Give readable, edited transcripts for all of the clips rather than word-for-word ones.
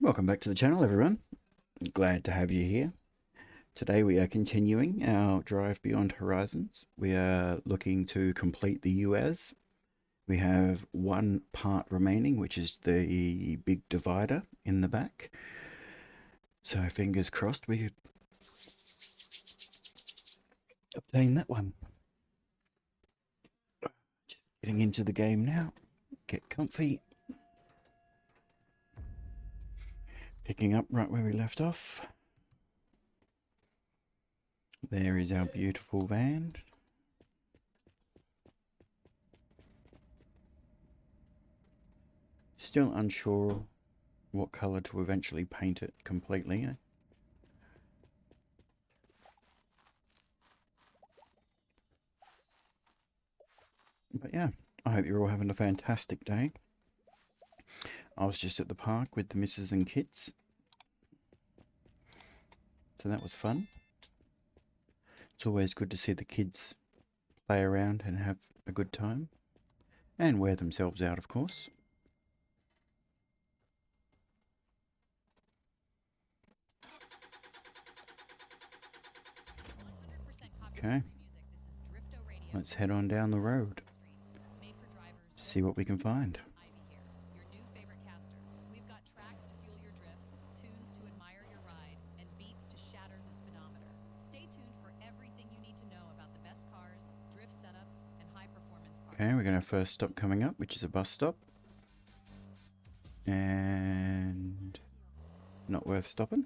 Welcome back to the channel, everyone. Glad to have you here. Today we are continuing our drive beyond horizons. We are looking to complete the UAZ. We have one part remaining, which is the big divider in the back. So fingers crossed we obtain that one. Just getting into the game now. Get comfy. Picking up right where we left off. There is our beautiful van. Still unsure what colour to eventually paint it completely. But yeah, I hope you're all having a fantastic day. I was just at the park with the missus and kids, so that was fun. It's always good to see the kids play around and have a good time, and wear themselves out, of course. Okay, let's head on down the road, see what we can find. Okay, we're going to first stop coming up, which is a bus stop. And not worth stopping.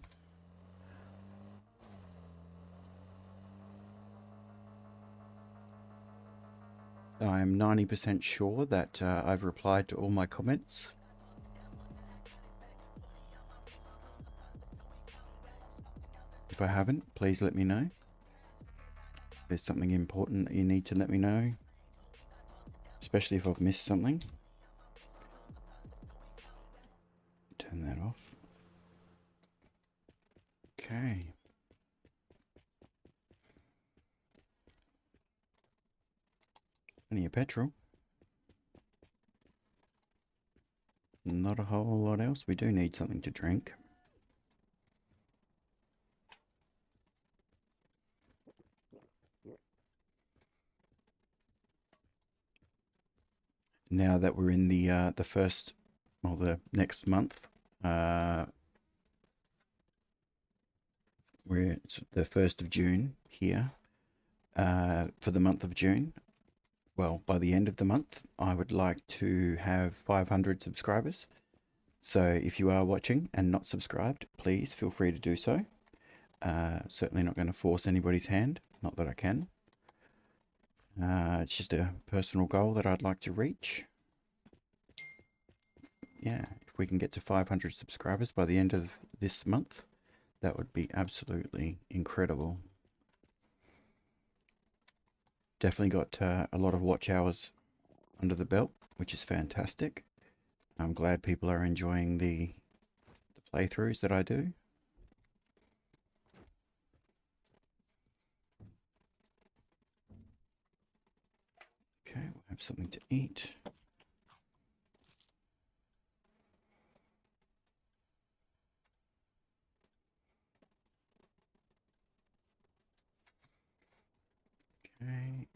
I'm 90% sure that I've replied to all my comments. If I haven't, please let me know. If there's something important that you need to let me know, especially if I've missed something. Turn that off. Okay. Plenty of petrol. Not a whole lot else. We do need something to drink. Now that we're in the first, or the next month, it's the 1st of June here. For the month of June, well, by the end of the month, I would like to have 500 subscribers. So if you are watching and not subscribed, please feel free to do so. Certainly not going to force anybody's hand, not that I can. It's just a personal goal that I'd like to reach. Yeah, if we can get to 500 subscribers by the end of this month, that would be absolutely incredible. Definitely got a lot of watch hours under the belt, which is fantastic. I'm glad people are enjoying the playthroughs that I do. Okay, we'll have something to eat. Okay,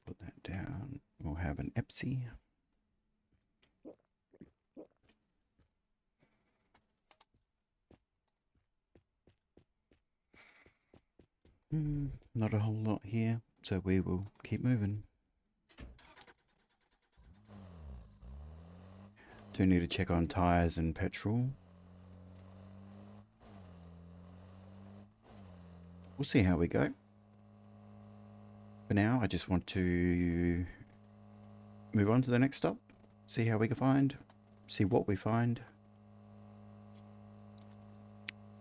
put that down. We'll have an Epsi. Not a whole lot here, so we will keep moving. Do need to check on tyres and petrol. We'll see how we go. For now, I just want to move on to the next stop, see how we can find, see what we find,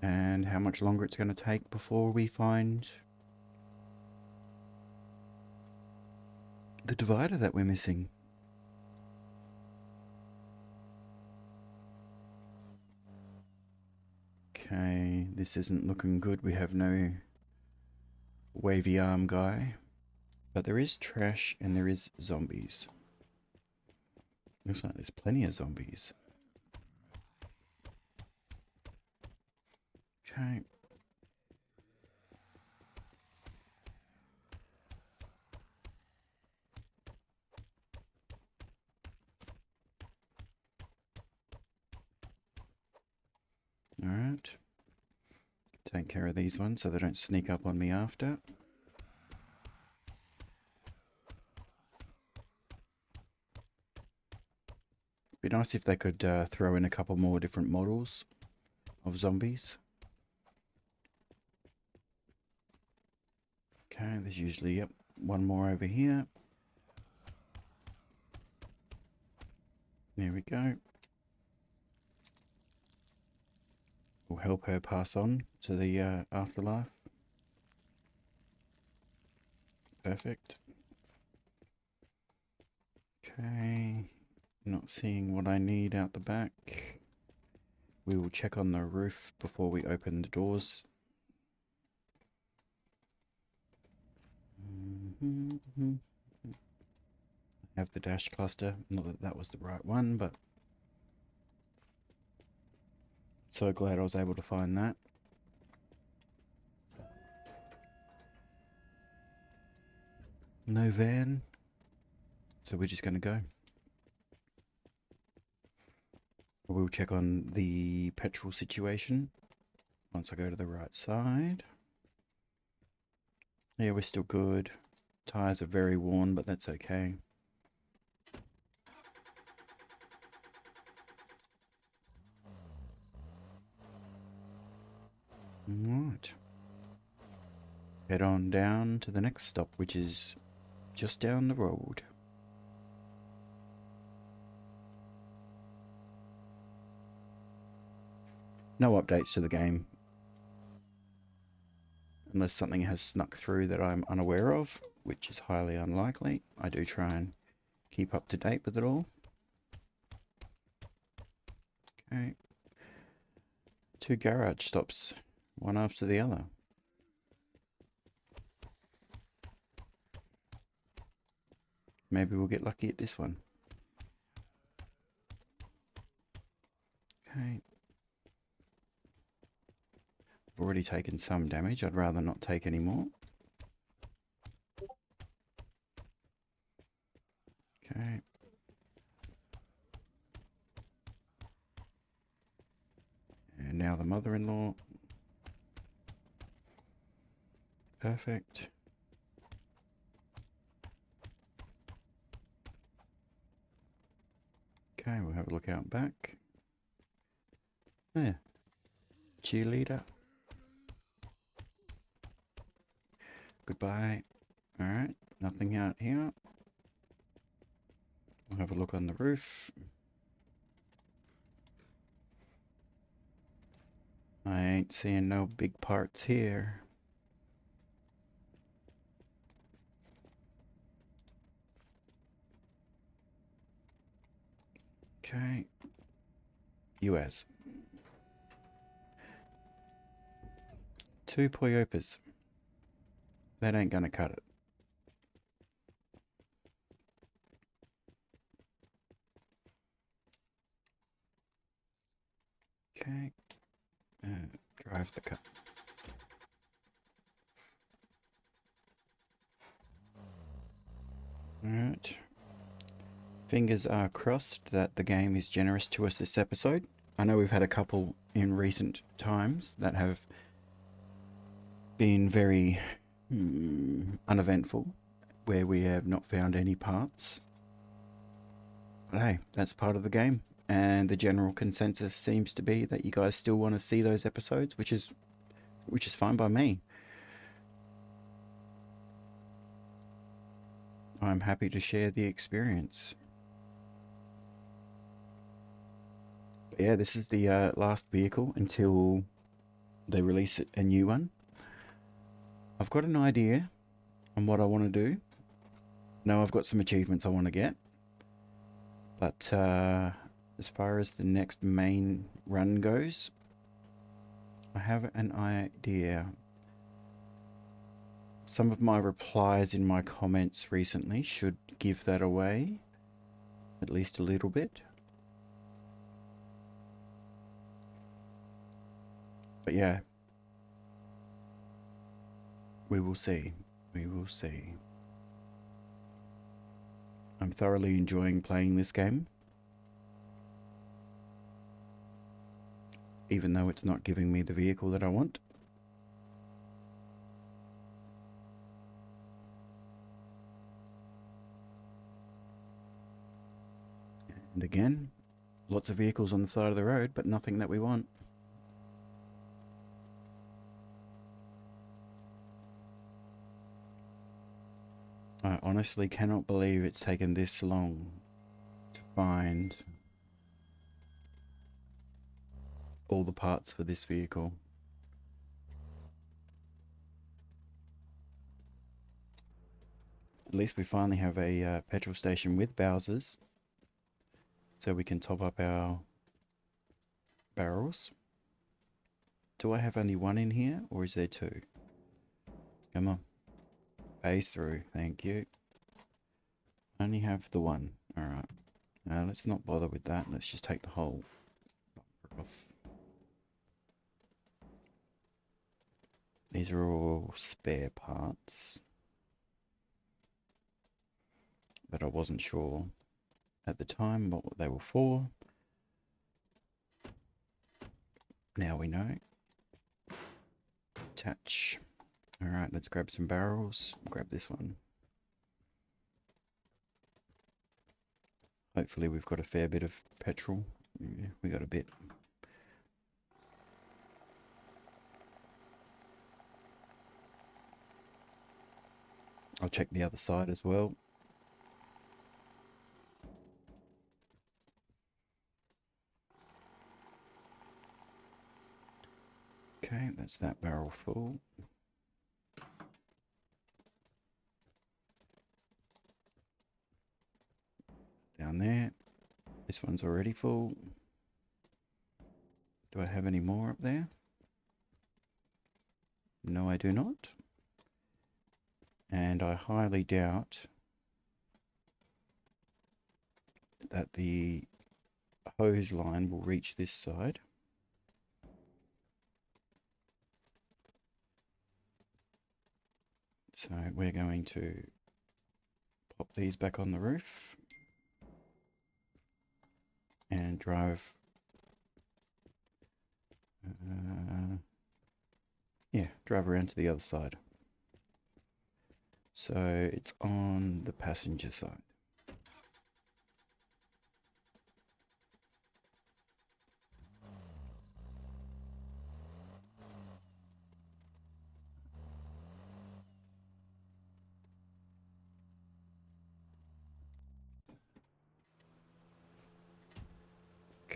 and how much longer it's going to take before we find the divider that we're missing. Okay, this isn't looking good. We have no wavy arm guy, but there is trash and there is zombies. Looks like there's plenty of zombies. Okay. Alright. Take care of these ones so they don't sneak up on me after. Be nice if they could throw in a couple more different models of zombies. Okay, there's usually, yep, one more over here. There we go. We'll help her pass on to the afterlife. Perfect. Okay, not seeing what I need out the back. We will check on the roof before we open the doors. I have the dash cluster, not that that was the right one, but so glad I was able to find that. No van, so we're just going to go. We'll check on the petrol situation once I go to the right side. Yeah, we're still good. Tires are very worn, but that's okay. Alright. Head on down to the next stop, which is just down the road. No updates to the game. Unless something has snuck through that I'm unaware of, which is highly unlikely. I do try and keep up to date with it all. Okay. 2 garage stops, one after the other. Maybe we'll get lucky at this one. Okay. I've already taken some damage. I'd rather not take any more. Okay. And now the mother-in-law. Perfect. Okay, we'll have a look out back. There. Cheerleader. Goodbye. Alright, nothing out here. We'll have a look on the roof. I ain't seeing no big parts here. Okay. UAZ. 2 Poyopas. That ain't gonna cut it. Okay. Drive the car. Alright. Fingers are crossed that the game is generous to us this episode. I know we've had a couple in recent times that have been very uneventful, where we have not found any parts. But hey, that's part of the game. And the general consensus seems to be that you guys still want to see those episodes, which is fine by me. I'm happy to share the experience. But yeah, this is the last vehicle until they release a new one. I've got an idea on what I want to do. Now I've got some achievements I want to get. But as far as the next main run goes, I have an idea. Some of my replies in my comments recently should give that away, at least a little bit. But yeah, We will see. We will see. I'm thoroughly enjoying playing this game, even though it's not giving me the vehicle that I want. And again, lots of vehicles on the side of the road, but nothing that we want. I honestly cannot believe it's taken this long to find all the parts for this vehicle. At least we finally have a petrol station with Bowsers, so we can top up our barrels. Do I have only one in here, or is there two? Come on. Phase through, thank you. Only have the one. Alright. Let's not bother with that. Let's just take the whole bumper off. These are all spare parts that I wasn't sure at the time what they were for. Now we know. Attach. Alright, let's grab some barrels. Grab this one. Hopefully we've got a fair bit of petrol. Yeah, we got a bit. I'll check the other side as well. Okay, that's that barrel full. Down there. This one's already full. Do I have any more up there? No, I do not. And I highly doubt that the hose line will reach this side. So we're going to pop these back on the roof and drive, drive around to the other side. So it's on the passenger side.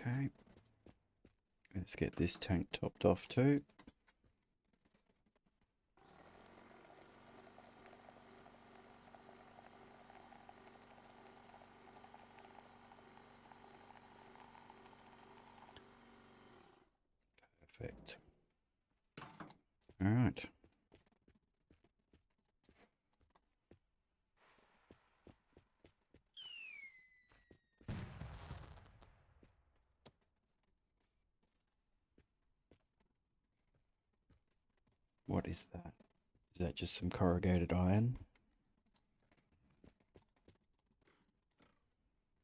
Okay, let's get this tank topped off too. Perfect. All right. What is that? Is that just some corrugated iron?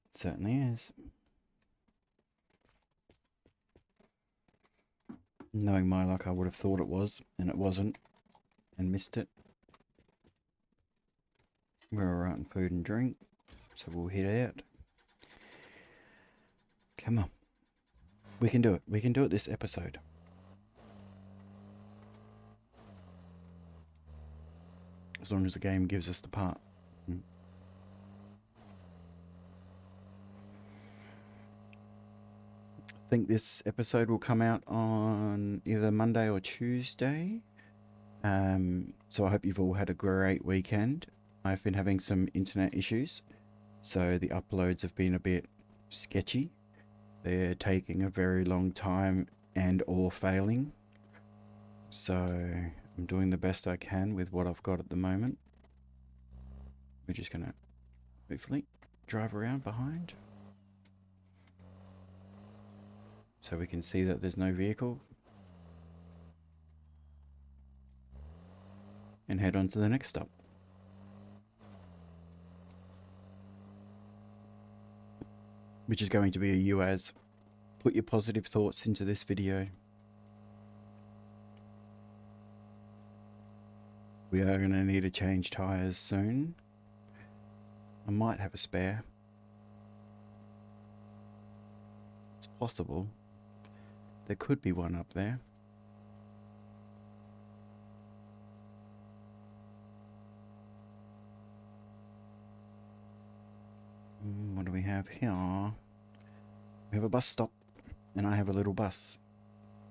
It certainly is. Knowing my luck, I would have thought it was, and it wasn't, and missed it. We're alright in food and drink, so we'll head out. Come on. We can do it. We can do it this episode. As long as the game gives us the part. I think this episode will come out on either Monday or Tuesday. So I hope you've all had a great weekend. I've been having some internet issues, so the uploads have been a bit sketchy. They're taking a very long time and or failing. So I'm doing the best I can with what I've got at the moment. We're just gonna hopefully drive around behind so we can see that there's no vehicle. And and head on to the next stop, which is going to be a UAZ. Put your positive thoughts into this video. We are going to need to change tyres soon. I might have a spare. It's possible. There could be one up there. What do we have here? We have a bus stop, and I have a little bus.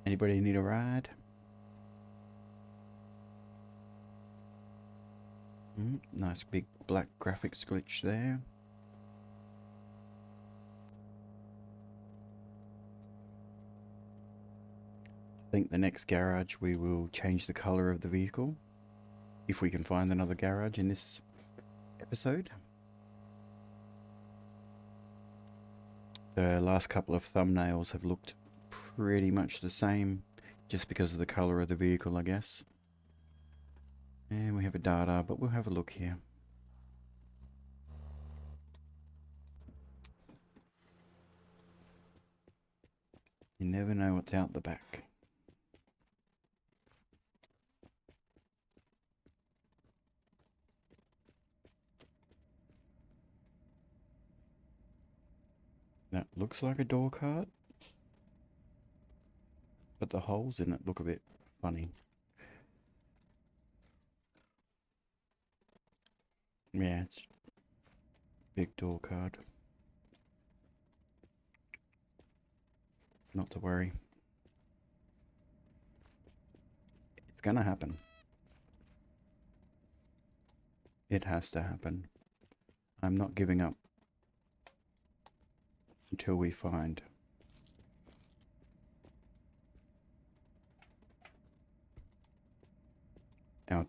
Anybody need a ride? Nice big black graphics glitch there. I think the next garage we will change the colour of the vehicle, if we can find another garage in this episode. The last couple of thumbnails have looked pretty much the same, just because of the colour of the vehicle, I guess. And we have a data, but we'll have a look here. You never know what's out the back. That looks like a door card, but the holes in it look a bit funny. Yeah, it's big door card. Not to worry. It's gonna happen. It has to happen. I'm not giving up until we find our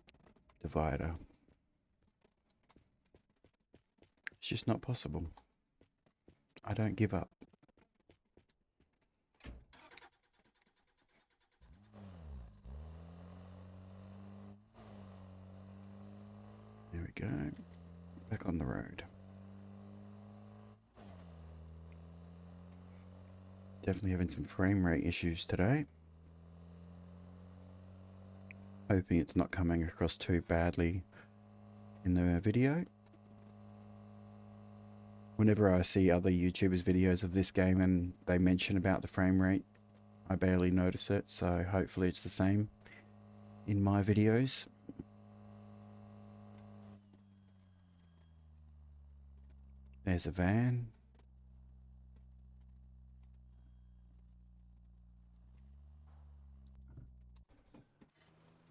divider. It's just not possible. I don't give up. There we go. Back on the road. Definitely having some frame rate issues today. Hoping it's not coming across too badly in the video. Whenever I see other YouTubers' videos of this game and they mention about the frame rate, I barely notice it, so hopefully it's the same in my videos. There's a van.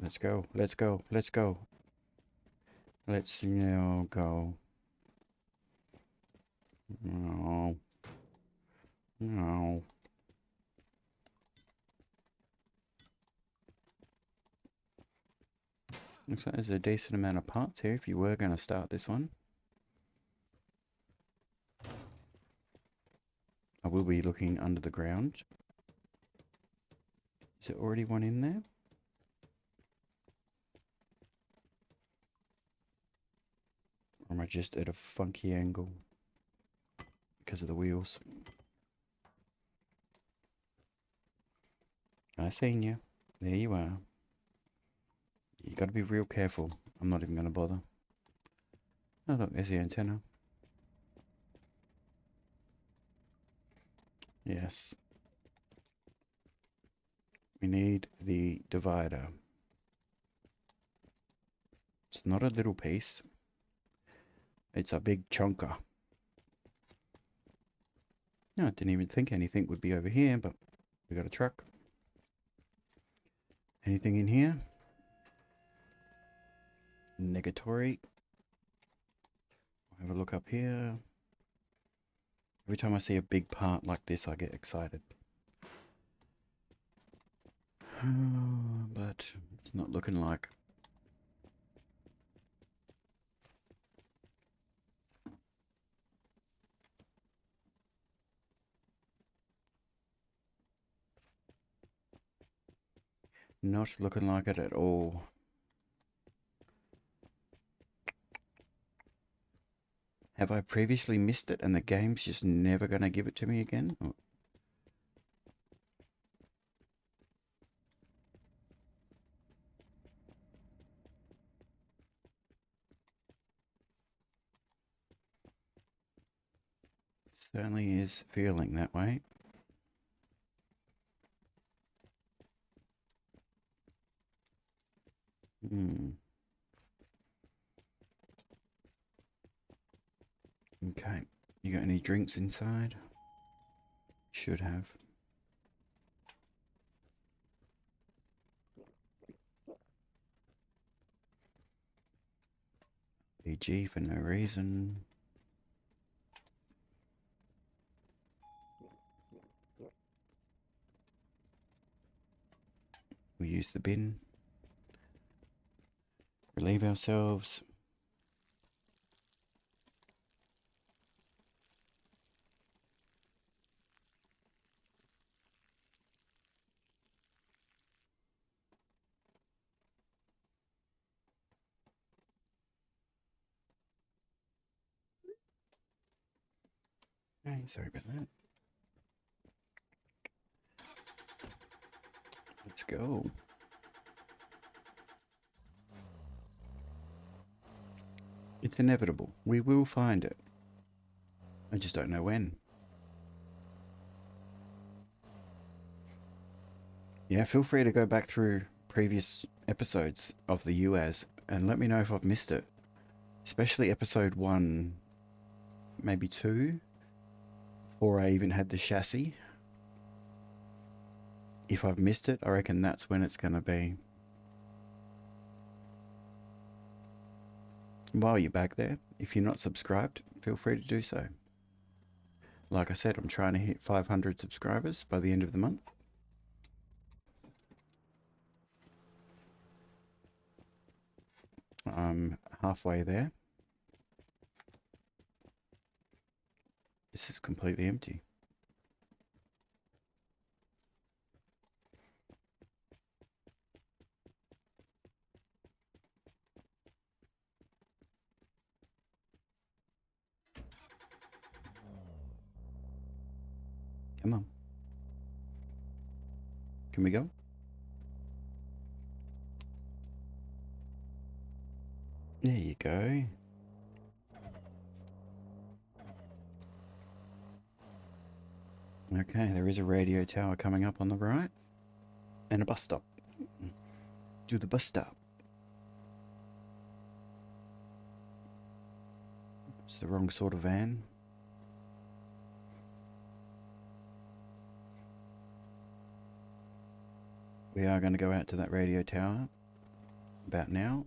Let's go, let's go, let's go. Let's now go. No. No. Looks like there's a decent amount of parts here if you were going to start this one. I will be looking under the ground. Is there already one in there? Or am I just at a funky angle because of the wheels? I seen you. There you are. You got to be real careful. I'm not even going to bother. Oh look, there's the antenna. Yes. We need the divider. It's not a little piece. It's a big chunker. No, I didn't even think anything would be over here, but we got a truck. Anything in here? Negatory. Have a look up here. Every time I see a big part like this, I get excited. But it's not looking like. Not looking like it at all. Have I previously missed it and the game's just never going to give it to me again? Or... It certainly is feeling that way. Okay. You got any drinks inside? Should have. PG for no reason. We use the bin. Relieve ourselves. Okay, sorry about that. Let's go. It's inevitable. We will find it. I just don't know when. Yeah, feel free to go back through previous episodes of the UAZ and let me know if I've missed it. Especially episode 1, maybe 2, before I even had the chassis. If I've missed it, I reckon that's when it's going to be. While you're back there, if you're not subscribed, feel free to do so. Like I said, I'm trying to hit 500 subscribers by the end of the month. I'm halfway there. This is completely empty. Come on. Can we go? There you go. Okay, there is a radio tower coming up on the right. And a bus stop. Do the bus stop. It's the wrong sort of van. We are going to go out to that radio tower about now.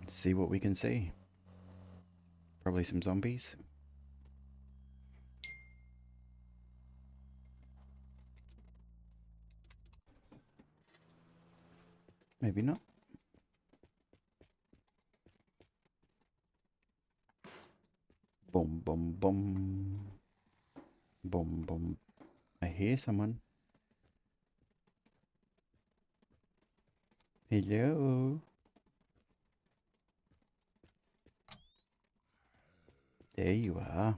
See what we can see. Probably some zombies. Maybe not. Boom, boom, boom. Boom, boom. I hear someone. Hello. There you are.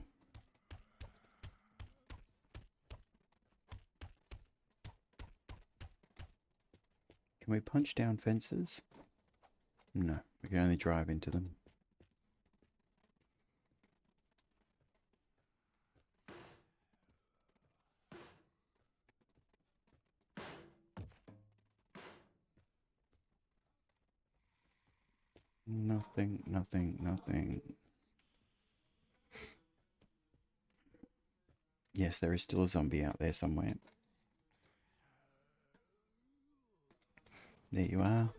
Can we punch down fences? No, we can only drive into them. Nothing, nothing, nothing. Yes, there is still a zombie out there somewhere. There you are.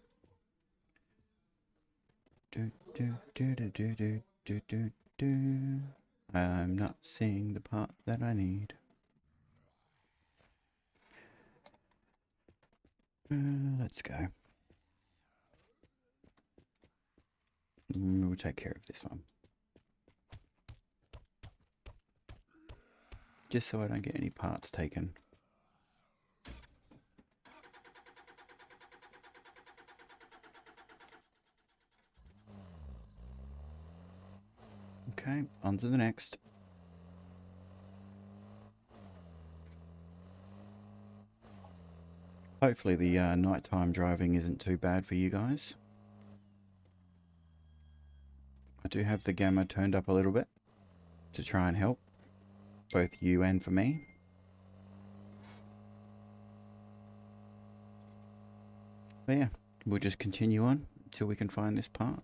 Do, do, do, do, do, do, do, do, do. I'm not seeing the part that I need. Let's go. We'll take care of this one. Just so I don't get any parts taken. Okay, on to the next. Hopefully the nighttime driving isn't too bad for you guys. I do have the gamma turned up a little bit to try and help both you and for me. But yeah, we'll just continue on until we can find this part.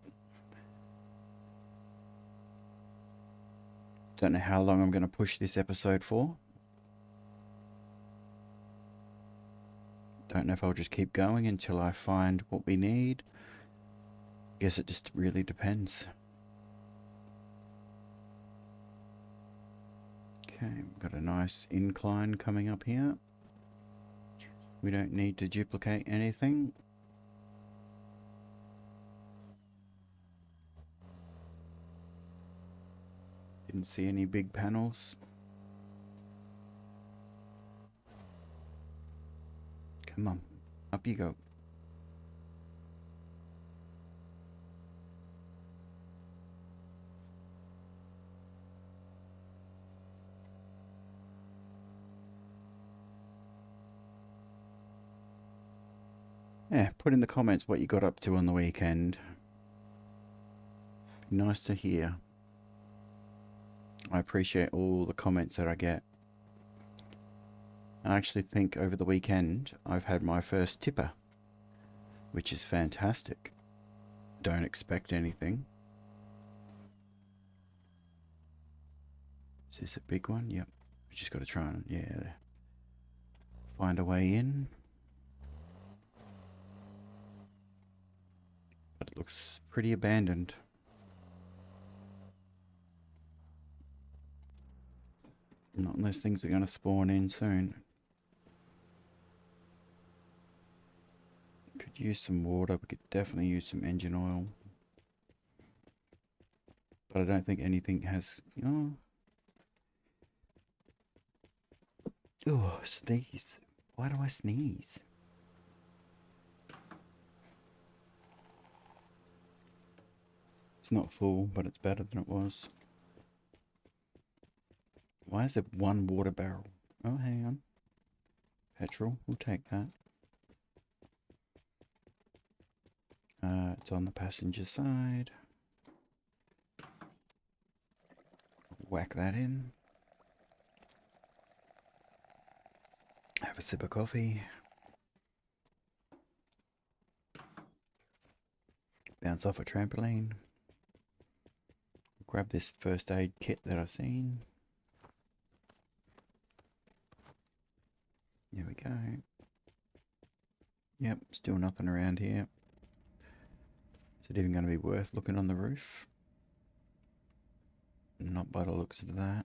Don't know how long I'm going to push this episode for. Don't know if I'll just keep going until I find what we need. Guess it just really depends. Okay, we've got a nice incline coming up here. We don't need to duplicate anything. Didn't see any big panels. Come on, up you go. Yeah, put in the comments what you got up to on the weekend. Nice to hear. I appreciate all the comments that I get. I actually think over the weekend I've had my first tipper, which is fantastic. Don't expect anything. Is this a big one? Yep. We just got to try and, yeah, find a way in. But it looks pretty abandoned. Not unless things are going to spawn in soon. Could use some water. We could definitely use some engine oil. But I don't think anything has... Oh, sneeze. Why do I sneeze? It's not full, but it's better than it was. Why is there one water barrel? Oh, hang on. Petrol, we'll take that. It's on the passenger side. Whack that in. Have a sip of coffee. Bounce off a trampoline. Grab this first aid kit that I've seen. There we go. Yep, still nothing around here. Is it even going to be worth looking on the roof? Not by the looks of that.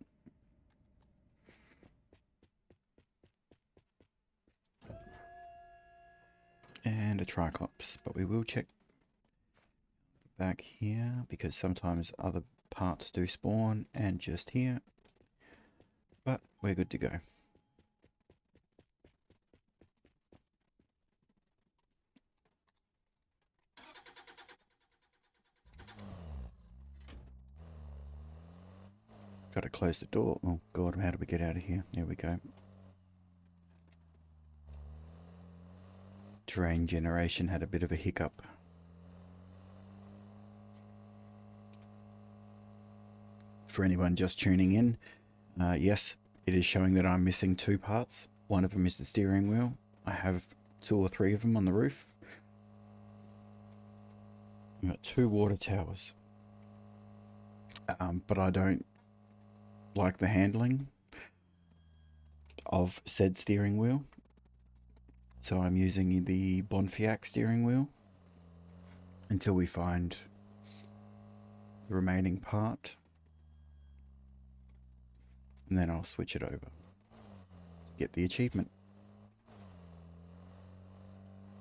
And a Triclops, but we will check back here because sometimes other parts do spawn, and just here. But we're good to go. Got to close the door. Oh god, how do we get out of here? There we go. Terrain generation had a bit of a hiccup. For anyone just tuning in, yes, it is showing that I'm missing two parts. One of them is the steering wheel. I have 2 or 3 of them on the roof. I've got 2 water towers. But I don't like the handling of said steering wheel. So I'm using the Bonfiac steering wheel until we find the remaining part. And then I'll switch it over to get the achievement.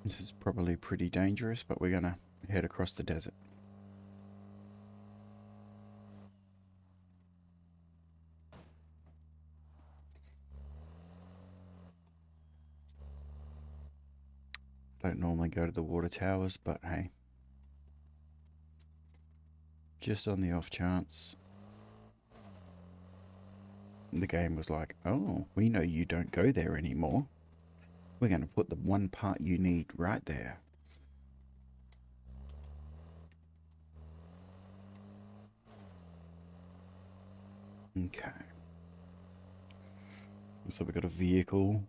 This is probably pretty dangerous, but we're gonna head across the desert. Don't normally go to the water towers, but hey, just on the off chance. the game was like, oh, we know you don't go there anymore. We're going to put the one part you need right there. Okay. So we've got a vehicle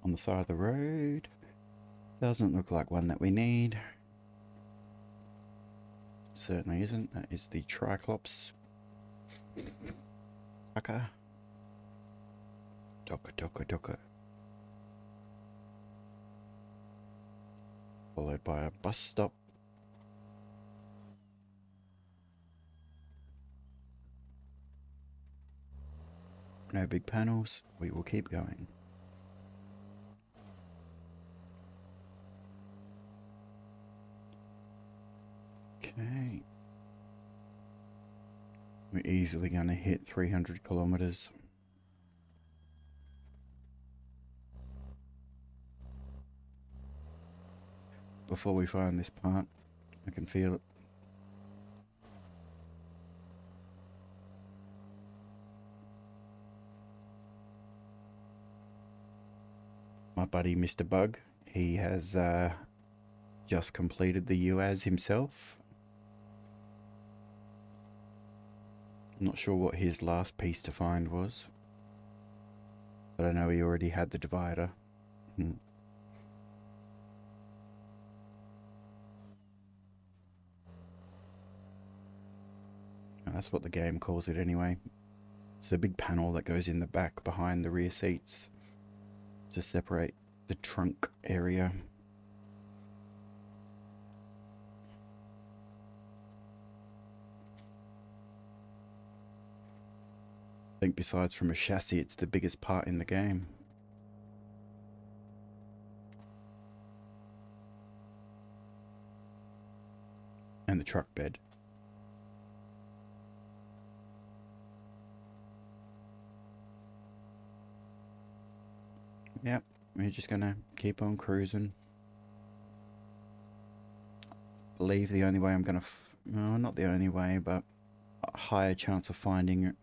on the side of the road. Doesn't look like one that we need. Certainly isn't. That is the Triclops. Tucker. Docker. Followed by a bus stop. No big panels. We will keep going. Okay. We're easily going to hit 300 kilometers. Before we find this part, I can feel it. My buddy Mr. Bug, he has just completed the UAZ himself. Not sure what his last piece to find was, but I know he already had the divider. That's what the game calls it anyway. It's the big panel that goes in the back behind the rear seats to separate the trunk area. I think besides from a chassis, it's the biggest part in the game. And the truck bed. Yep, we're just gonna keep on cruising. I believe the only way I'm gonna, no, not the only way, but a higher chance of finding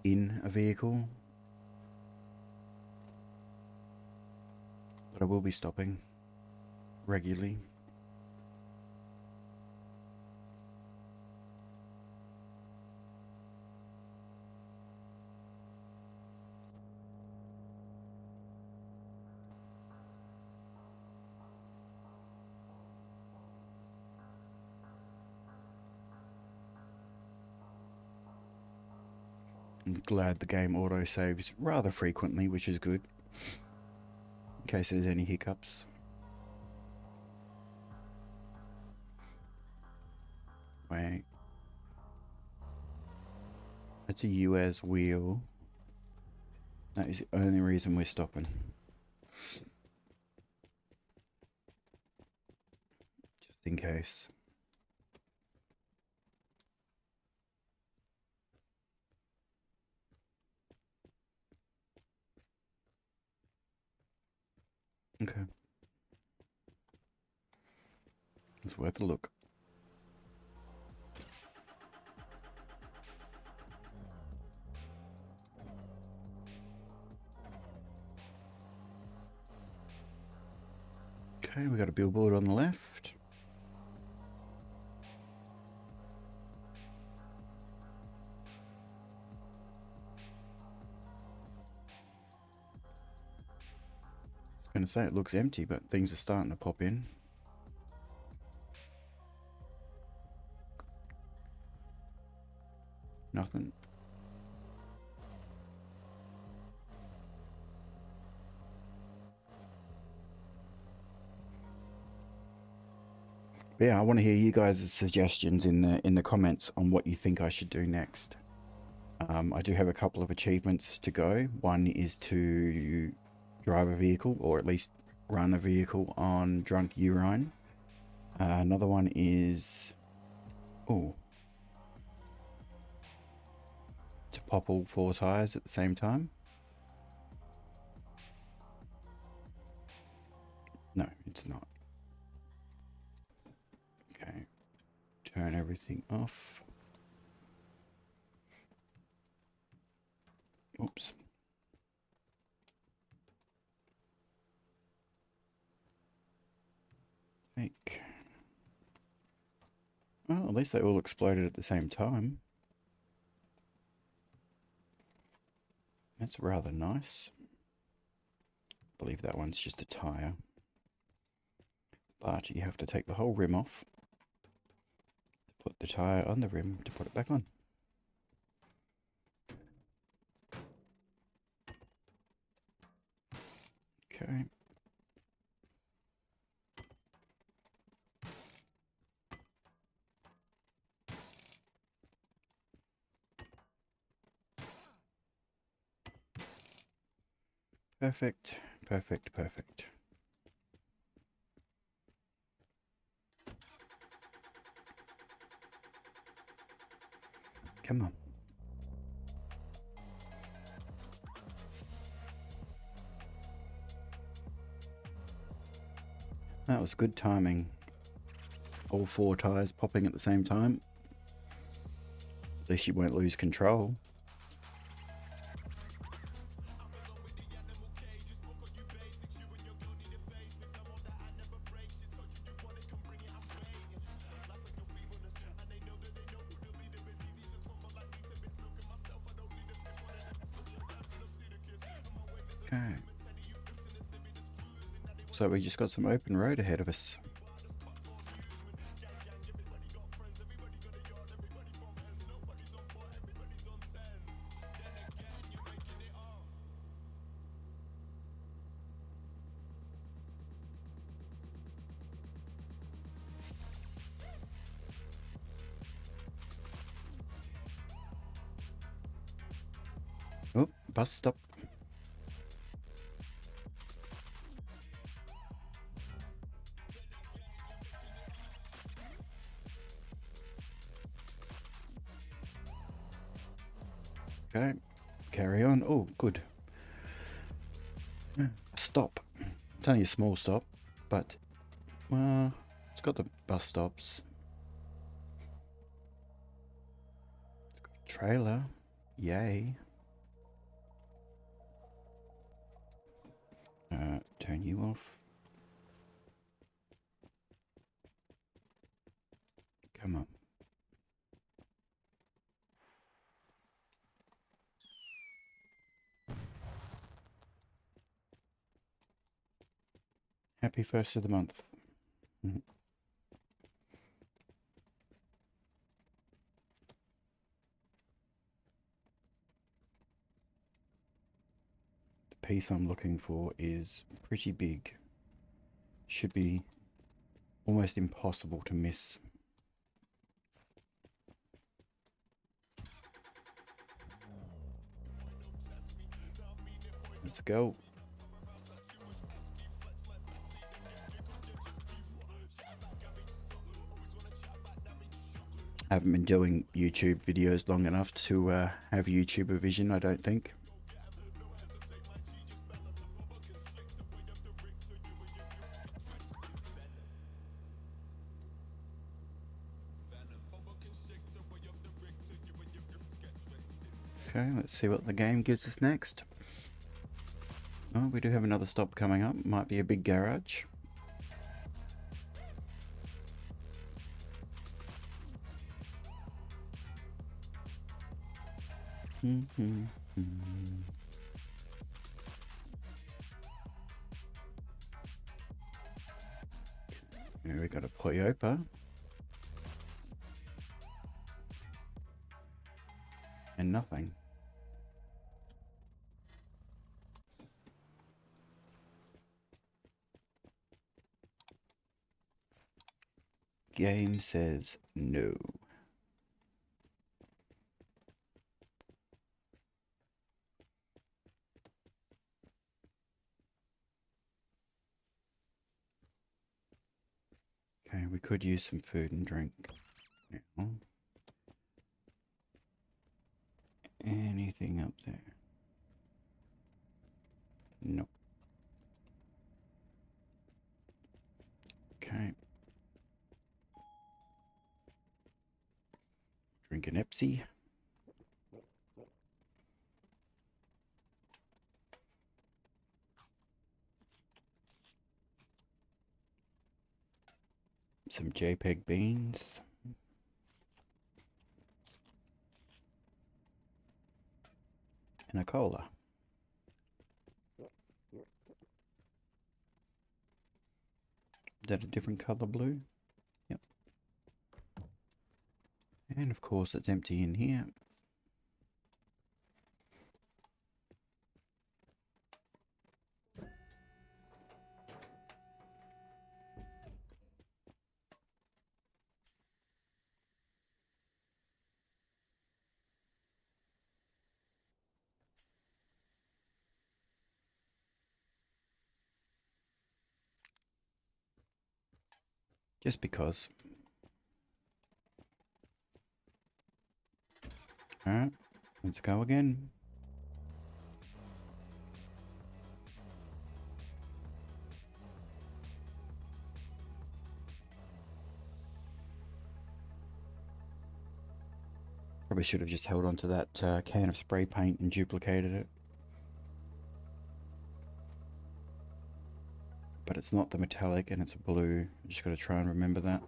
in a vehicle. But I will be stopping regularly. I'm glad the game auto saves rather frequently, which is good, in case there's any hiccups. Wait. That's a UAZ wheel. That is the only reason we're stopping. Just in case. Okay. It's worth a look. Okay, we got a billboard on the left. I was going to say it looks empty, but things are starting to pop in. Nothing. But yeah, I want to hear you guys' suggestions in the comments on what you think I should do next. I do have a couple of achievements to go. One is to drive a vehicle, or at least run a vehicle on drunk urine. Another one is, to pop all 4 tires at the same time. No, it's not. Okay, turn everything off. Oops. Fake. Well, at least they all exploded at the same time. That's rather nice. I believe that one's just a tire. But you have to take the whole rim off to put the tire on the rim to put it back on. Okay. Perfect, perfect, perfect. Come on. That was good timing. All 4 tires popping at the same time. At least you won't lose control. Okay. So we just got some open road ahead of us. Oh, bus stop. Okay, carry on. Oh, good. Stop. It's only a small stop, but it's got the bus stops. It's got a trailer. Yay. Turn you off. Come on. Happy 1st of the month. The piece I'm looking for is pretty big. Should be almost impossible to miss. Let's go. I haven't been doing YouTube videos long enough to have YouTuber vision, I don't think. Okay, let's see what the game gives us next. Oh, we do have another stop coming up. Might be a big garage. Here we got a Toyota. And nothing. Game says no. Okay, we could use some food and drink now. Anything up there? Nope. Okay. Drink an Epsi. some JPEG beans. And a cola. Is that a different color blue? Yep. And of course it's empty in here. Just because. Alright, let's go again. Probably should have just held on to that can of spray paint and duplicated it. But it's not the metallic and it's a blue. Just got to try and remember that.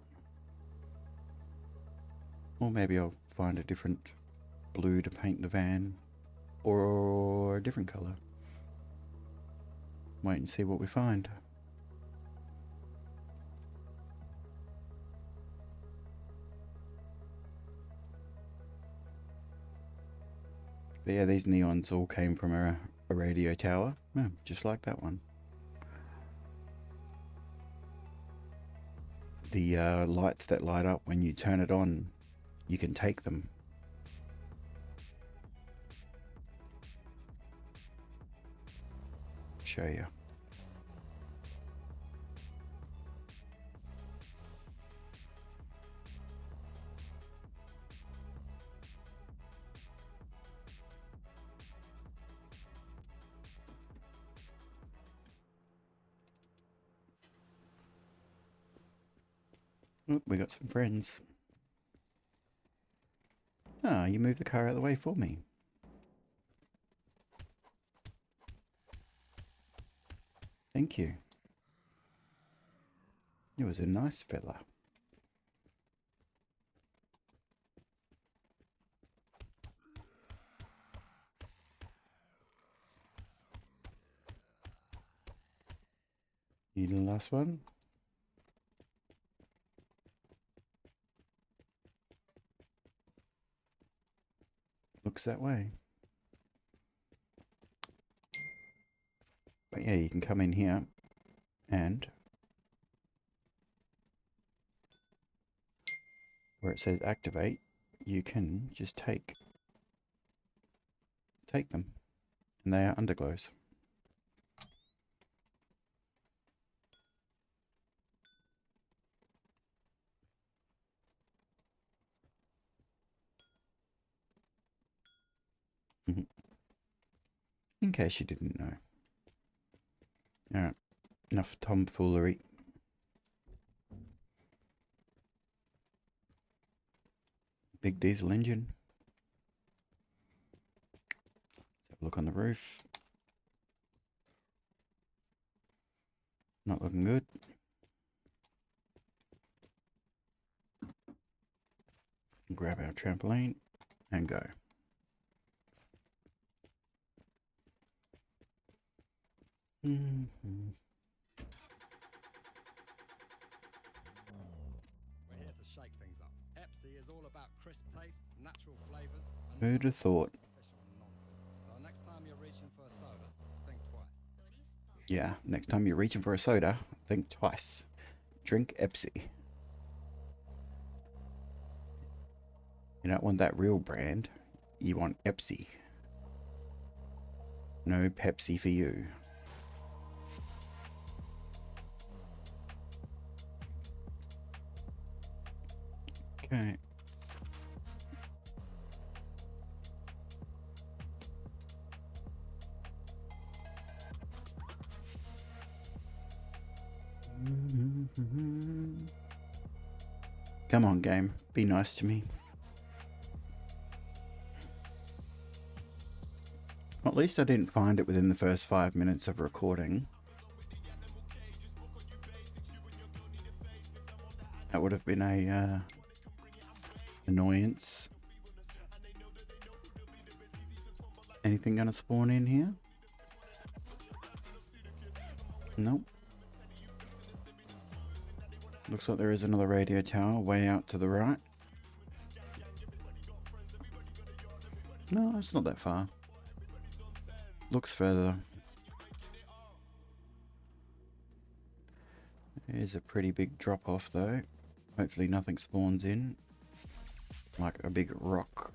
Or maybe I'll find a different blue to paint the van. Or a different colour. Wait and see what we find. But yeah, these neons all came from a radio tower. Yeah, just like that one. The lights that light up when you turn it on, you can take them. Show you. Oh, we got some friends. Ah, you moved the car out of the way for me. Thank you. You was a nice fella. You the last one? Looks that way. But yeah, you can come in here and where it says activate, you can just take them, and they are underglows. In case you didn't know. Alright, enough tomfoolery. Big diesel engine. Let's have a look on the roof. Not looking good. Grab our trampoline and go. We're here to shake things up. Epsi is all about crisp taste, natural flavors, and Who'd have thought? artificial nonsense. So next time you're reaching for a soda, think twice. Yeah, next time you're reaching for a soda, think twice. Drink Epsi. You don't want that real brand. You want Epsi. No Pepsi for you. Okay. Come on, game. Be nice to me. At least I didn't find it within the first 5 minutes of recording. That would have been a annoyance. Anything gonna spawn in here? Nope. Looks like there is another radio tower way out to the right. No, it's not that far. Looks further. There's a pretty big drop off though. Hopefully nothing spawns in. Like a big rock.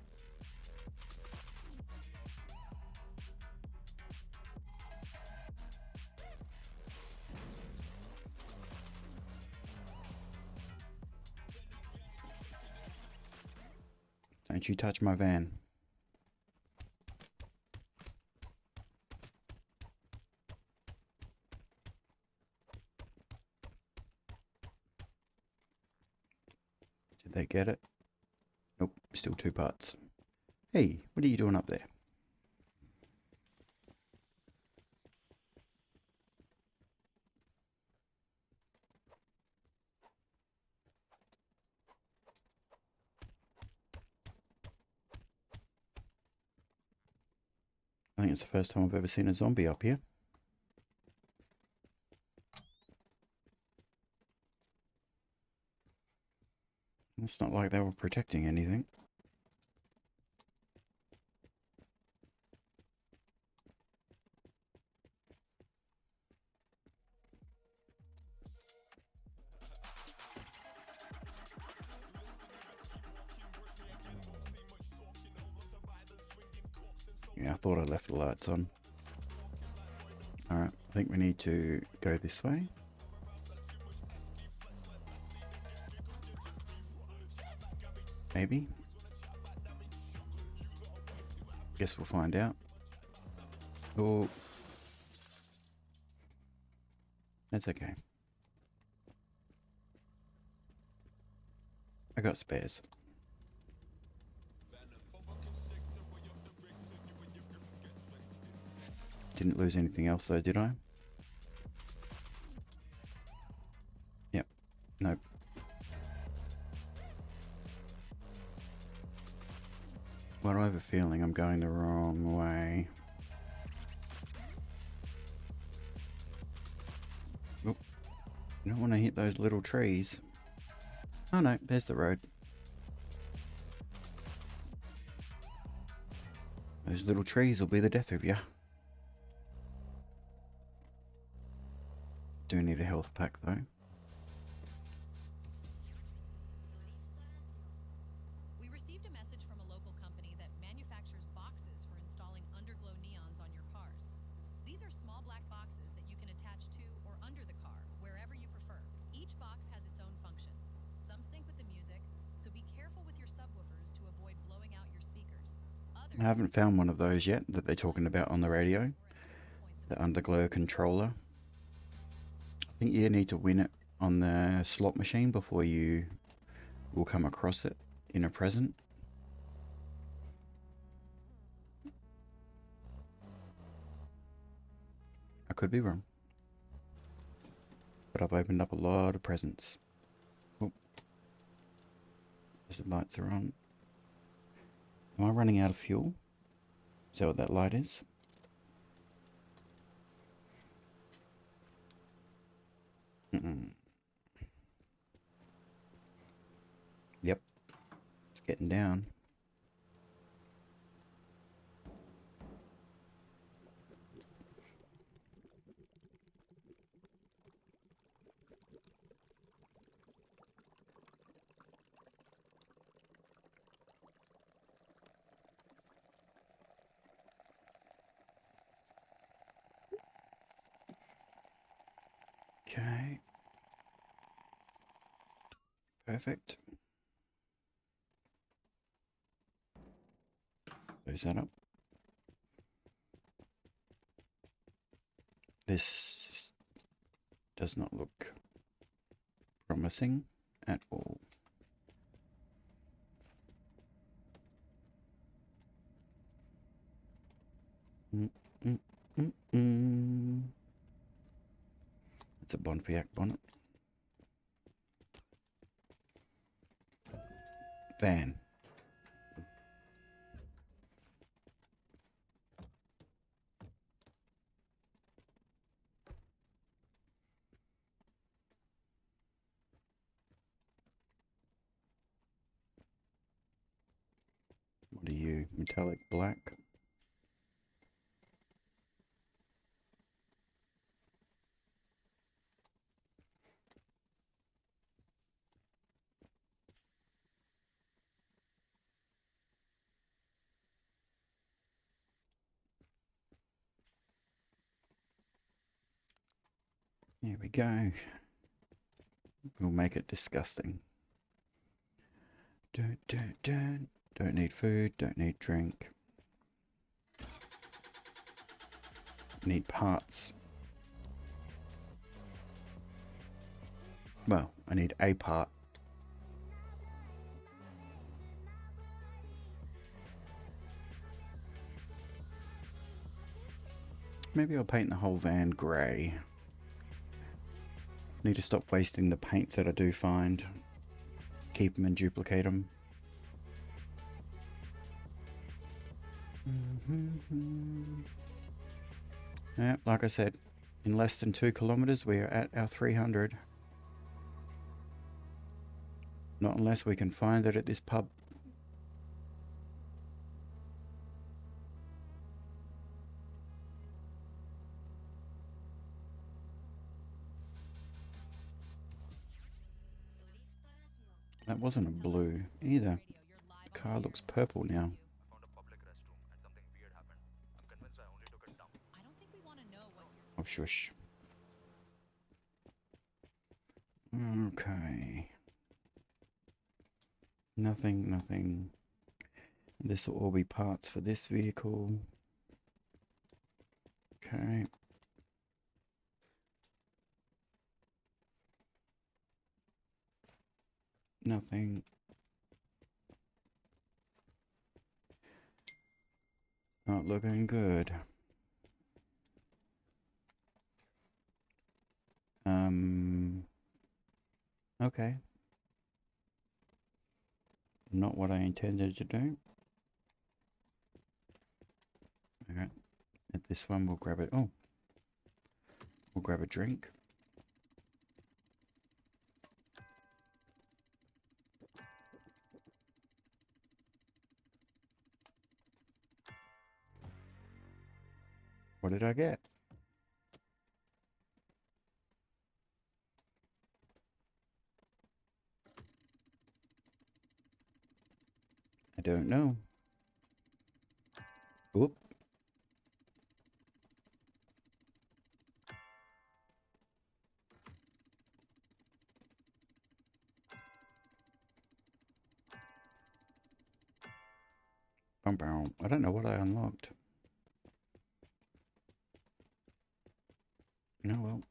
Don't you touch my van. Did they get it? Nope, still 2 parts. Hey, what are you doing up there? I think it's the first time I've ever seen a zombie up here. It's not like they were protecting anything. Yeah, I thought I left the lights on. Alright, I think we need to go this way. Maybe. Guess we'll find out. Oh. That's okay. I got spares. Didn't lose anything else though, did I? Yep. Nope. Well, I have a feeling I'm going the wrong way. Oop. You don't want to hit those little trees. Oh no, there's the road. Those little trees will be the death of you. Do need a health pack though. We received a message from a local company that manufactures boxes for installing underglow neons on your cars. These are small black boxes that you can attach to or under the car, wherever you prefer. Each box has its own function. Some sync with the music, so be careful with your subwoofers to avoid blowing out your speakers. Others I haven't found one of those yet that they're talking about on the radio. The underglow controller. I think you need to win it on the slot machine before you will come across it in a present. I could be wrong. But I've opened up a lot of presents. Oh. The lights are on. Am I running out of fuel? Is that what that light is? Yep, it's getting down. Okay. Perfect. Close that up. This does not look promising at all. It's a Bonfiac bonnet. van. What are you? Metallic black? Here we go. We'll make it disgusting. Don't need food, don't need drink. Need parts. Well, I need a part. Maybe I'll paint the whole van grey. Need to stop wasting the paints that I do find. Keep them and duplicate them. Yeah, like I said, in less than 2 kilometers we are at our 300. Not unless we can find it at this pub. That wasn't a blue either. The car looks purple now. I found a public restroom and something weird happened. I'm convinced I only took a dump. I don't think we want to know what you're... Oh, shush. Okay. Nothing. This will all be parts for this vehicle. Okay. Nothing. Not looking good. Okay. Not what I intended to do. Okay. At this one, we'll grab it. Oh. We'll grab a drink. What did I get? I don't know. Oop. I don't know what I unlocked. No, well.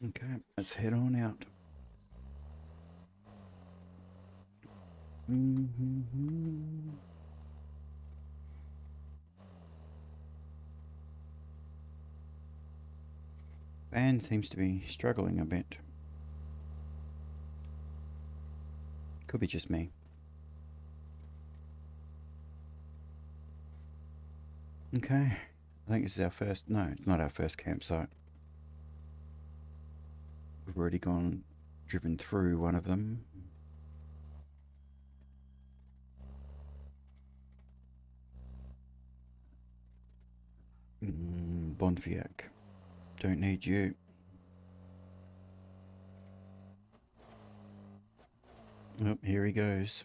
Okay, let's head on out. Van seems to be struggling a bit. Could be just me. Okay, I think this is our first, no, it's not our first campsite. We've already driven through one of them. Bonfiac, don't need you. Oh, here he goes.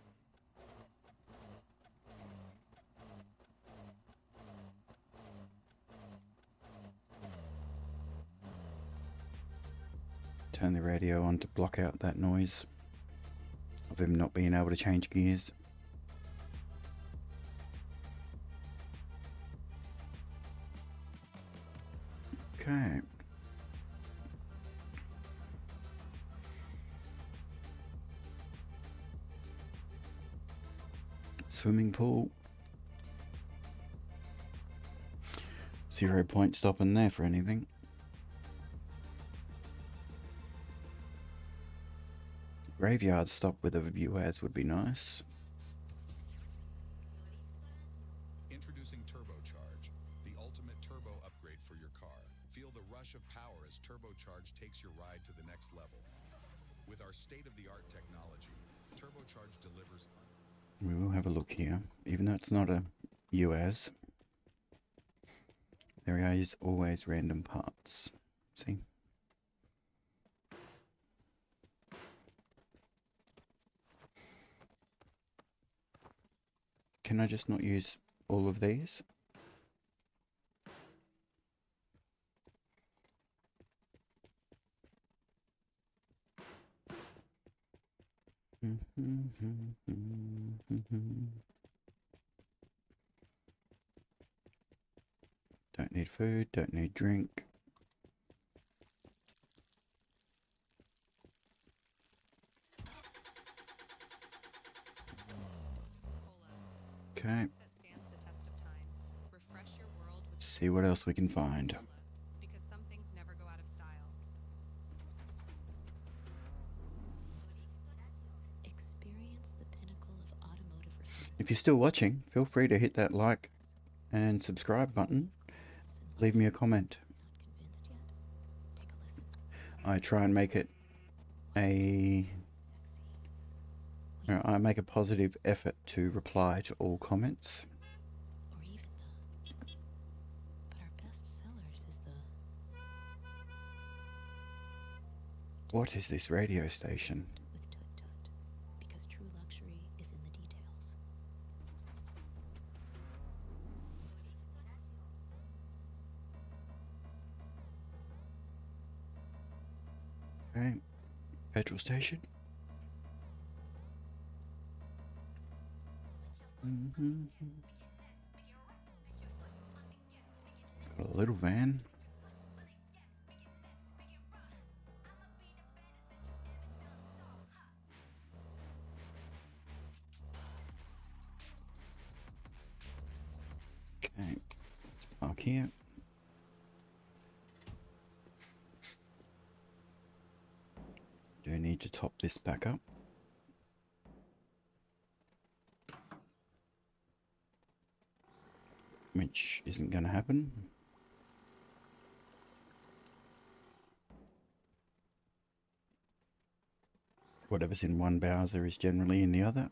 Turn the radio on to block out that noise of him not being able to change gears. Okay. Swimming pool. 0 point stopping there for anything. Graveyard stop with a UAZ would be nice. Introducing Turbocharge, the ultimate turbo upgrade for your car. Feel the rush of power as Turbocharge takes your ride to the next level. With our state-of-the-art technology, Turbocharge delivers... We will have a look here. Even though it's not a UAZ, there is always random parts. See? Can I just not use all of these? Don't need food, don't need drink. Okay. That stands the test of time. Refresh your world with See what else we can find. cola, because some things never go out of style. Experience the pinnacle of automotive refinement. If you're still watching, feel free to hit that like and subscribe button. Leave me a comment. Not convinced yet? Take a listen. I try and make it I make a positive effort to reply to all comments. Or even the... But our best sellers is the... What is this radio station? with Tut Tut, because true luxury is in the details. Okay, petrol station. It's got a little van. Okay, let's park here. Do need to top this back up. Which isn't going to happen. Whatever's in one Bowser is generally in the other.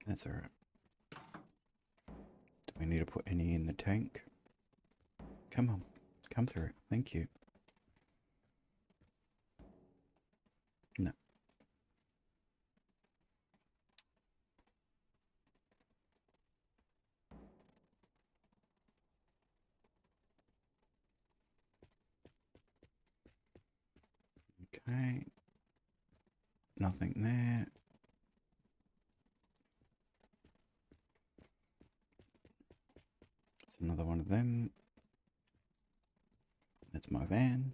That's alright. Do we need to put any in the tank? Come on, come through. Thank you. No. Okay. Nothing there. It's another one of them. That's my van.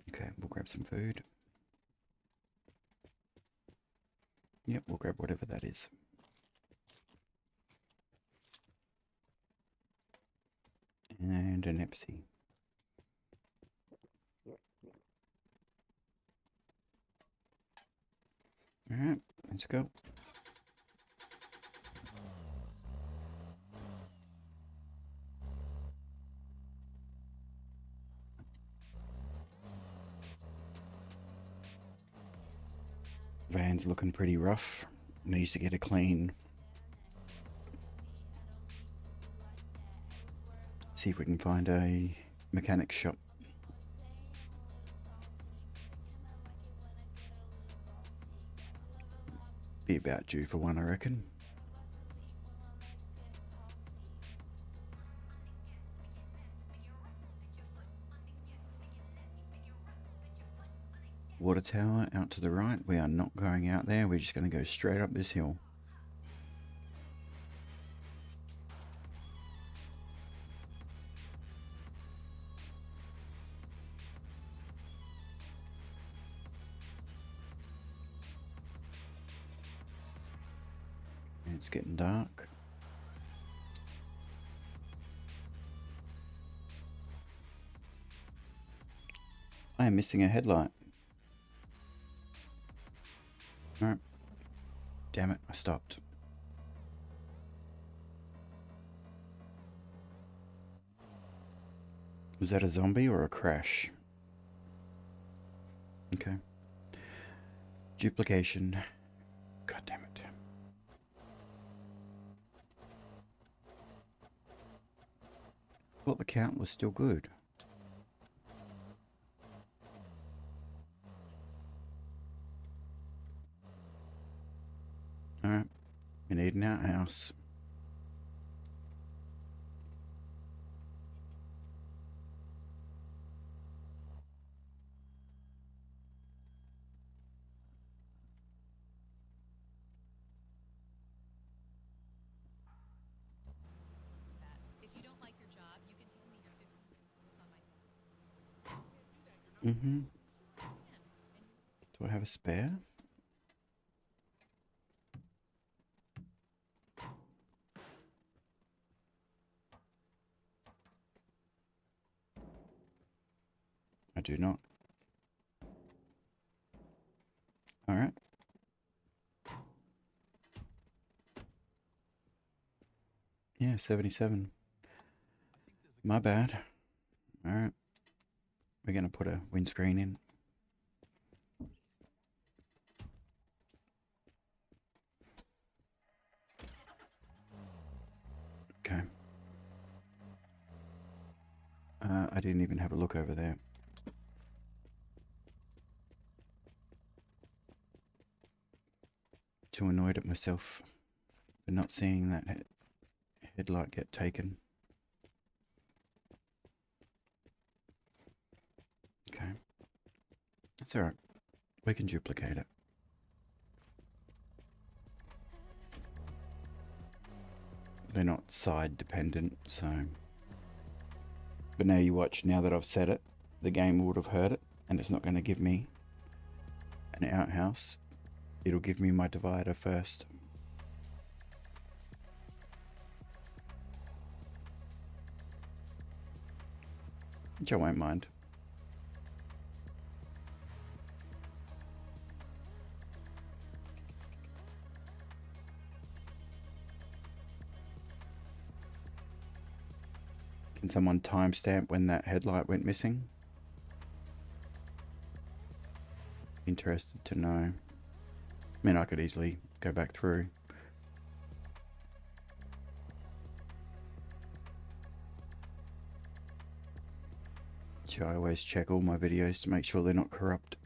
Okay, we'll grab some food. Yep, we'll grab whatever that is. And an Epsi. Alright, let's go. Van's looking pretty rough. Needs to get a clean. See if we can find a mechanic shop. Be about due for one, I reckon. Water tower out to the right. We are not going out there. We're just going to go straight up this hill. It's getting dark. am missing a headlight. Alright. Damn it, I stopped. Was that a zombie or a crash? Okay. Duplication. God damn it. Thought the count was still good. Alright. We need an outhouse. Listen, Pat, if you don't like your job, you can hand me your 50 on my Mm-hmm. Do I have a spare? I do not. Alright. Yeah, 77. My bad. Alright. We're gonna put a windscreen in. Okay. I didn't even have a look over there. Too annoyed at myself for not seeing that headlight get taken. Okay. That's alright. We can duplicate it. They're not side dependent, so... But now you watch, now that I've said it, the game would have heard it, and it's not going to give me an outhouse. It'll give me my divider first. Which I won't mind. Can someone timestamp when that headlight went missing? Interested to know. I mean, I could easily go back through. So I always check all my videos to make sure they're not corrupt.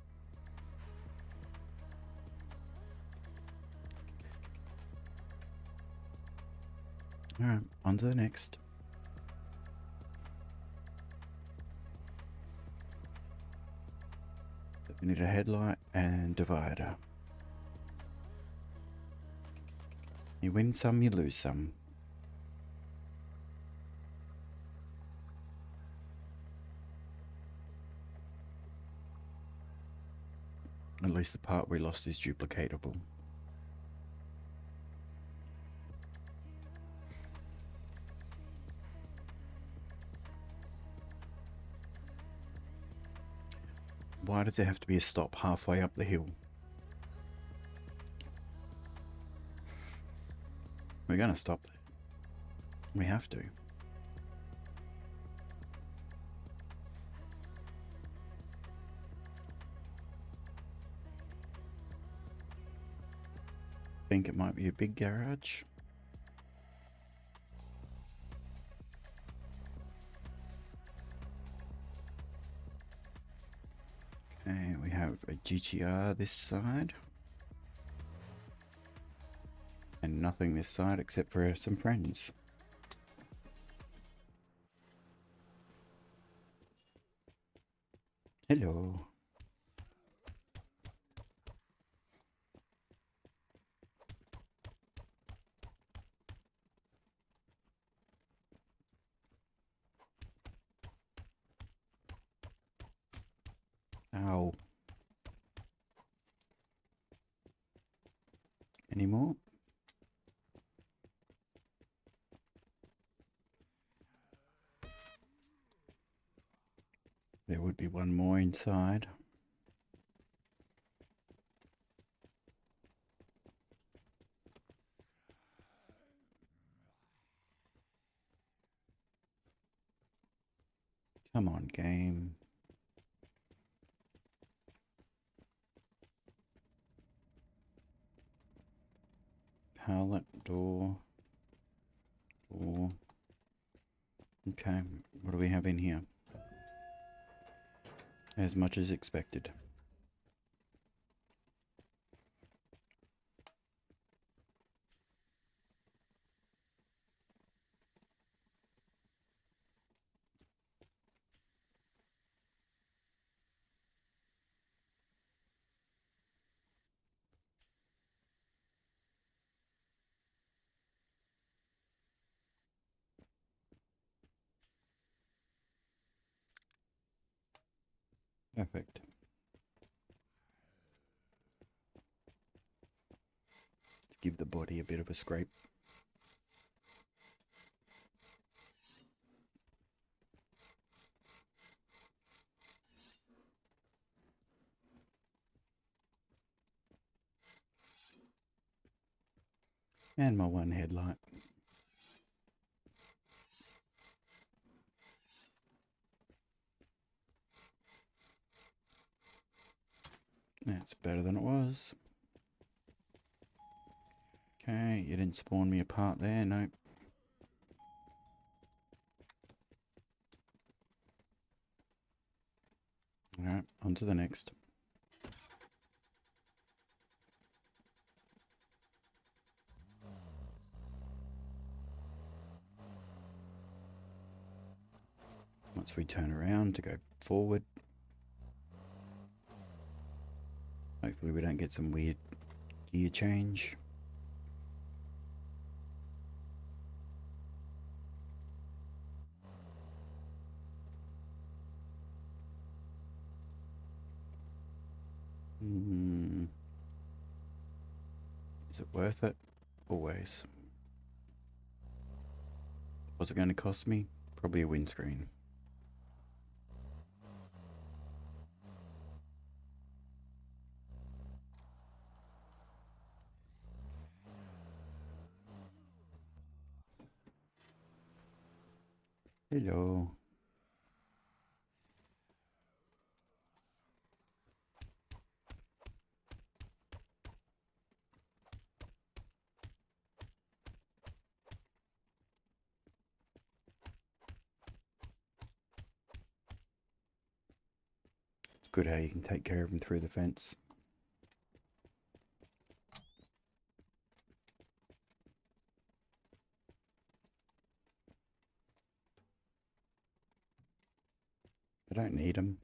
Alright, on to the next. We need a headlight and divider. You win some, you lose some. At least the part we lost is duplicatable. Why does there have to be a stop halfway up the hill? We're gonna stop there. We have to. Think it might be a big garage. Okay, we have a GTR this side. And nothing this side except for some friends. Hello. Ow. Any more? There would be one more inside. Come on, game. Pallet, door. Okay, what do we have in here? As much as expected. Perfect. Let's give the body a bit of a scrape. And my one headlight. That's better than it was. Okay, you didn't spawn me a part there, nope. Alright, on to the next. Once we turn around to go forward, hopefully we don't get some weird gear change. Is it worth it? Always. What's it going to cost me? Probably a windscreen. Hello. It's good how you can take care of them through the fence. I don't need them,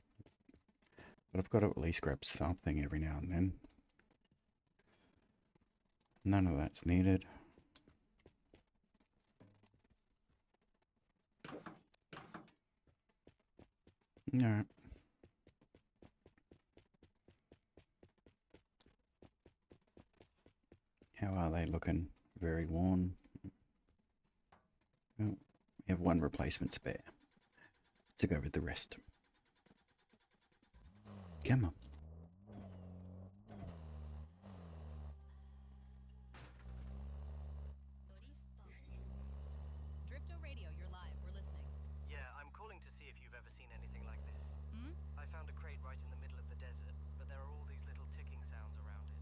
but I've got to at least grab something every now and then. None of that's needed. Alright. How are they looking? Very worn. Oh, we have one replacement spare to go with the rest. Come on. Drifto Radio, you're live. We're listening. Yeah, I'm calling to see if you've ever seen anything like this. Hmm? I found a crate right in the middle of the desert, but there are all these little ticking sounds around it,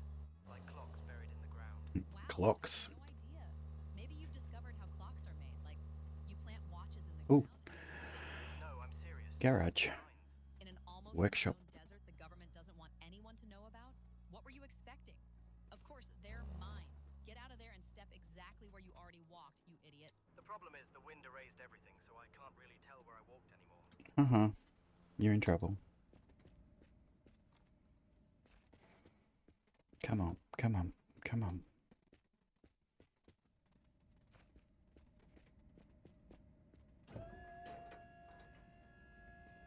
like clocks buried in the ground. Wow. Clocks. No idea. Maybe you've discovered how clocks are made. Like, you plant watches in the Ooh. ground. No, I'm serious. Garage. Signs. In an almost Workshop. unknown desert the government doesn't want anyone to know about? What were you expecting? Of course, they're mines. Get out of there and step exactly where you already walked, you idiot. The problem is the wind erased everything, so I can't really tell where I walked anymore. Uh-huh. You're in trouble. Come on, come on, come on.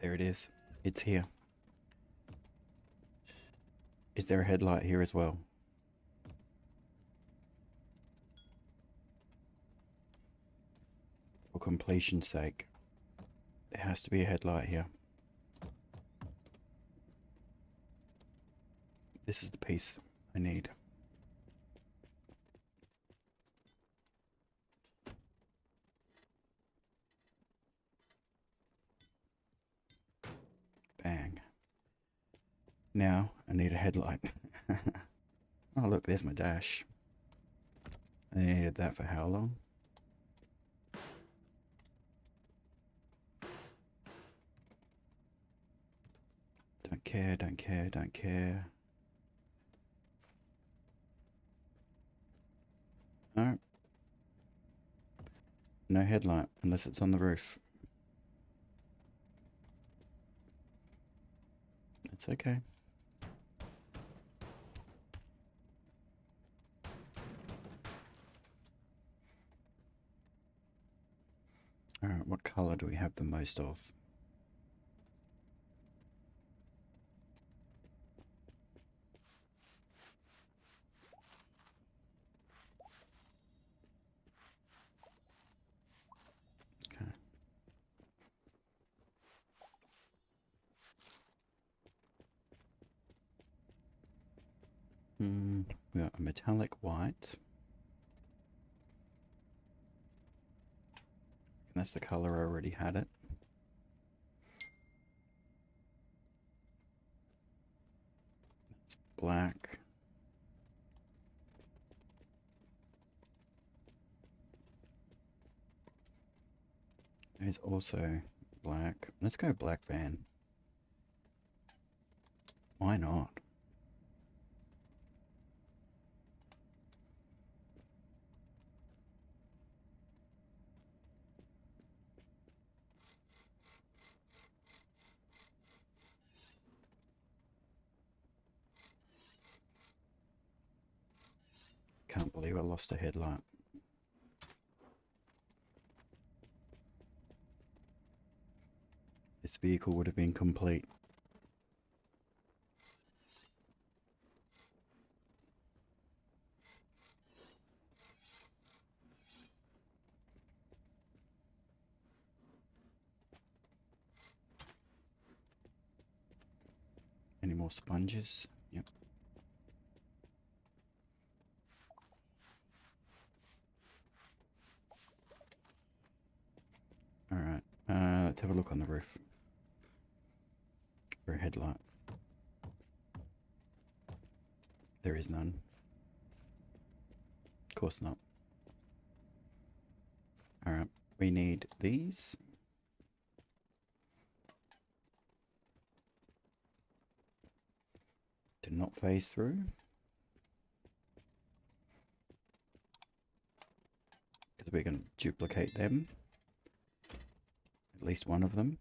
There it is. It's here. Is there a headlight here as well? For completion's sake, there has to be a headlight here. this is the piece I need. Bang. Now I need a headlight. Oh look, there's my dash. I needed that for how long? Don't care, don't care, don't care. No. No headlight unless it's on the roof. It's okay. Alright, what color do we have the most of? Okay. We got a metallic white. And that's the color I already had it. It's black. There's also black. Let's go black van. Why not? Can't believe I lost a headlight. This vehicle would have been complete. Any more sponges? Yep. Alright, let's have a look on the roof. For a headlight. There is none. Of course not. Alright, we need these. To not phase through. Because we're going to duplicate them. At least one of them.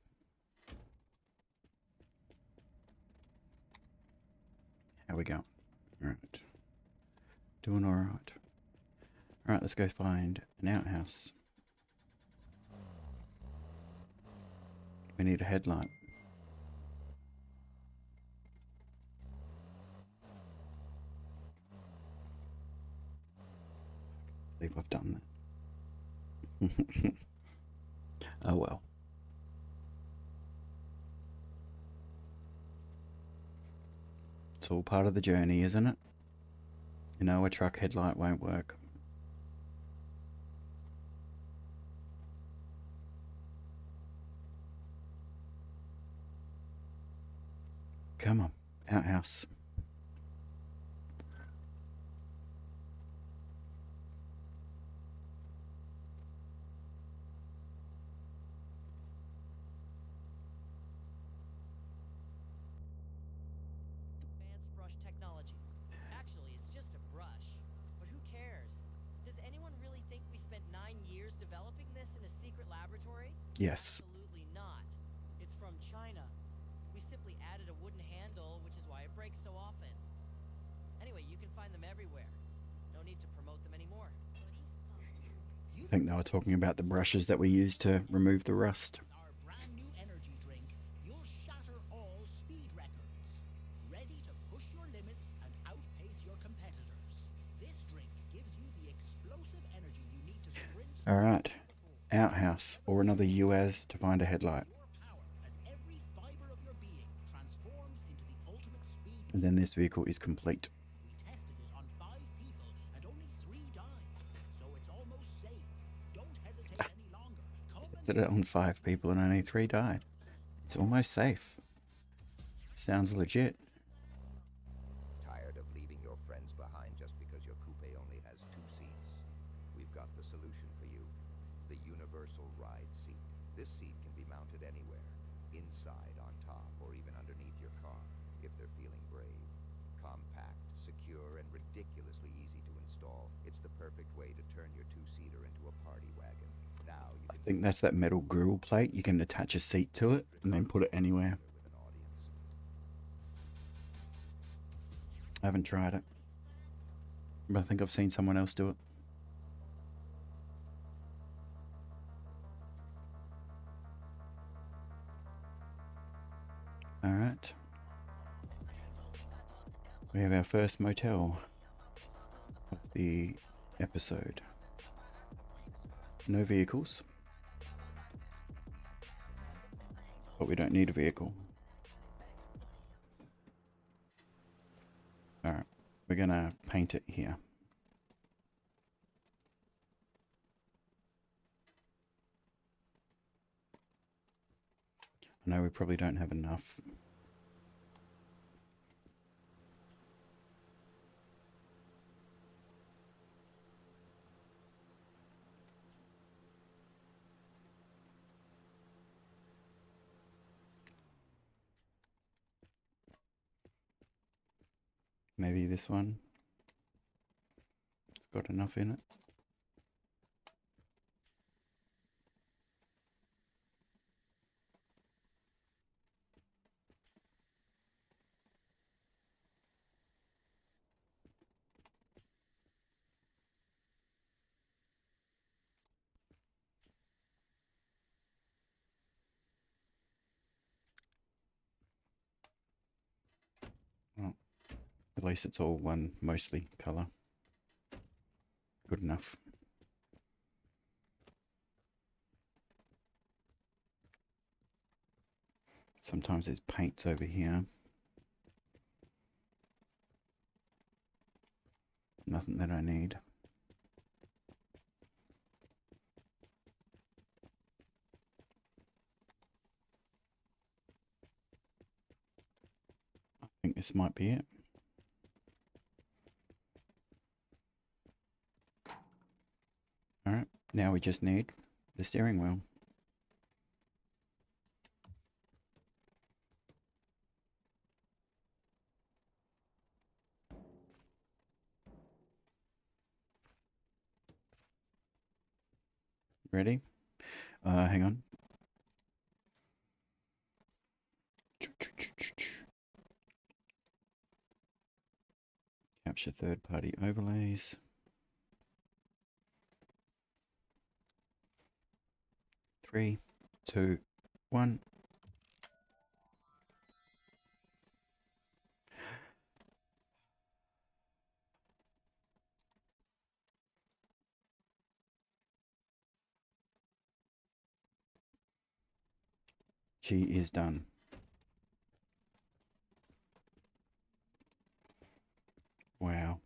How we go? Alright. Doing alright. Alright, let's go find an outhouse. We need a headlight. I believe I've done that. Oh well. It's all part of the journey, isn't it? You know, a truck headlight won't work. Come on, outhouse. Advanced brush technology. Actually, it's just a brush. But who cares? Does anyone really think we spent 9 years developing this in a secret laboratory? Yes. Absolutely not. It's from China. We simply added a wooden handle, which is why it breaks so often. Anyway, you can find them everywhere. No need to promote them anymore. I think they were talking about the brushes that we use to remove the rust. With our brand new energy drink, you'll shatter all speed records. Ready to push your limits and outpace your competitors. This drink gives you the explosive energy you need to sprint. Alright, outhouse or another UAZ to find a headlight. Your power as every fiber of your being transforms into the ultimate speed And then this vehicle is complete. We tested it on 5 people and only 3 died. So it's almost safe. Don't hesitate any longer. Come and Tested it on 5 people and only 3 died. It's almost safe. Sounds legit. Tired of leaving your friends behind just because your coupe only has 2 seats? We've got the solution for you. The Universal Ride Seat. This seat can be mounted anywhere. Inside, on top, or even underneath your car, if they're feeling brave. Compact, secure, and ridiculously easy to install. It's the perfect way to turn your 2-seater into a party wagon. Now you I can think that's that metal grill plate. You can attach a seat to it and then put it anywhere. with an audience. I haven't tried it, but I think I've seen someone else do it. Alright. We have our first motel of the episode. No vehicles. But we don't need a vehicle. Alright, we're gonna paint it here. I know we probably don't have enough. Maybe this one. It's got enough in it. Well, at least it's all one mostly colour. Good enough. Sometimes there's paints over here. Nothing that I need. I think this might be it. Alright, now we just need the steering wheel. Ready? Hang on. Capture third-party overlays. Three, two, one. She is done. Wow.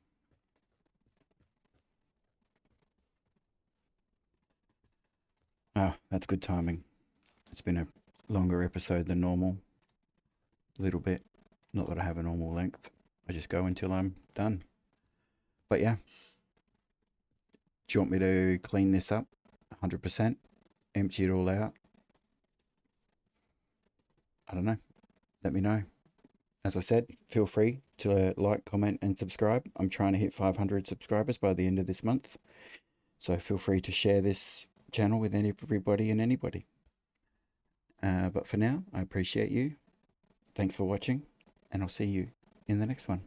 Ah, that's good timing. It's been a longer episode than normal. A little bit. Not that I have a normal length. I just go until I'm done. But yeah. Do you want me to clean this up 100%? Empty it all out? I don't know. Let me know. As I said, feel free to like, comment, and subscribe. I'm trying to hit 500 subscribers by the end of this month. So feel free to share this channel with everybody and anybody. But for now, I appreciate you. Thanks for watching, and I'll see you in the next one.